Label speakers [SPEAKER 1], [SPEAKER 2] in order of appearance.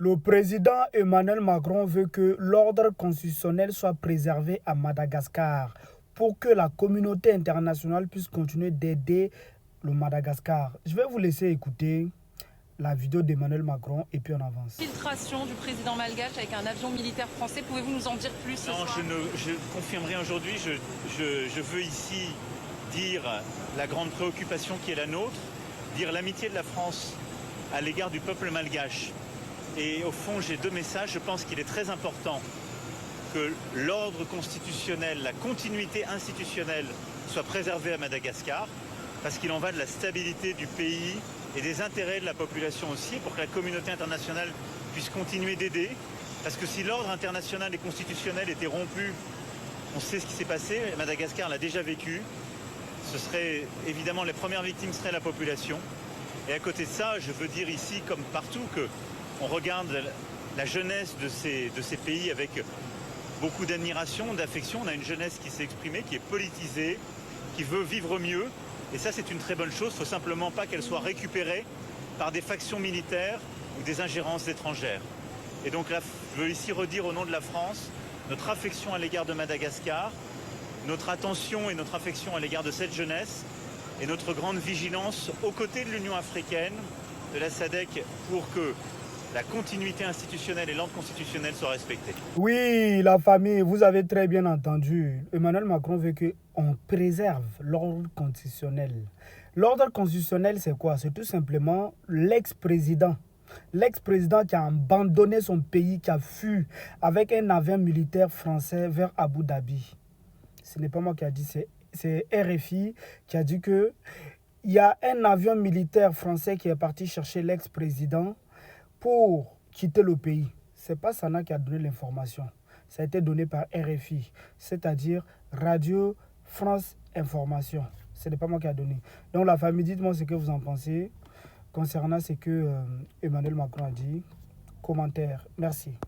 [SPEAKER 1] Le président Emmanuel Macron veut que l'ordre constitutionnel soit préservé à Madagascar pour que la communauté internationale puisse continuer d'aider le Madagascar. Je vais vous laisser écouter la vidéo d'Emmanuel Macron et puis on avance.
[SPEAKER 2] Infiltration du président malgache avec un avion militaire français, pouvez-vous nous en dire plus ce
[SPEAKER 3] Non,
[SPEAKER 2] soir?
[SPEAKER 3] je confirme rien aujourd'hui. Je veux ici dire la grande préoccupation qui est la nôtre, dire l'amitié de la France à l'égard du peuple malgache. Et au fond, j'ai deux messages. Je pense qu'il est très important que l'ordre constitutionnel, la continuité institutionnelle soit préservée à Madagascar, parce qu'il en va de la stabilité du pays et des intérêts de la population aussi, pour que la communauté internationale puisse continuer d'aider. Parce que si l'ordre international et constitutionnel était rompu, on sait ce qui s'est passé, Madagascar l'a déjà vécu, ce serait évidemment, les premières victimes seraient la population. Et à côté de ça, je veux dire ici, comme partout, qu'on regarde la jeunesse de ces pays avec beaucoup d'admiration, d'affection. On a une jeunesse qui s'est exprimée, qui est politisée, qui veut vivre mieux. Et ça, c'est une très bonne chose. Il ne faut simplement pas qu'elle soit récupérée par des factions militaires ou des ingérences étrangères. Et donc là, je veux ici redire au nom de la France notre affection à l'égard de Madagascar, notre attention et notre affection à l'égard de cette jeunesse et notre grande vigilance aux côtés de l'Union africaine, de la SADC, pour que la continuité institutionnelle et l'ordre constitutionnel soient respectés.
[SPEAKER 1] Oui, la famille, vous avez très bien entendu. Emmanuel Macron veut qu'on préserve l'ordre constitutionnel. L'ordre constitutionnel, c'est quoi? C'est tout simplement l'ex-président. L'ex-président qui a abandonné son pays, qui a fui avec un avion militaire français vers Abu Dhabi. Ce n'est pas moi qui a dit, c'est RFI qui a dit que il y a un avion militaire français qui est parti chercher l'ex-président pour quitter le pays. Ce n'est pas Sana qui a donné l'information. Ça a été donné par RFI, c'est-à-dire Radio France Information. Ce n'est pas moi qui a donné. Donc la famille, dites-moi ce que vous en pensez concernant ce que Emmanuel Macron a dit. Commentaire. Merci.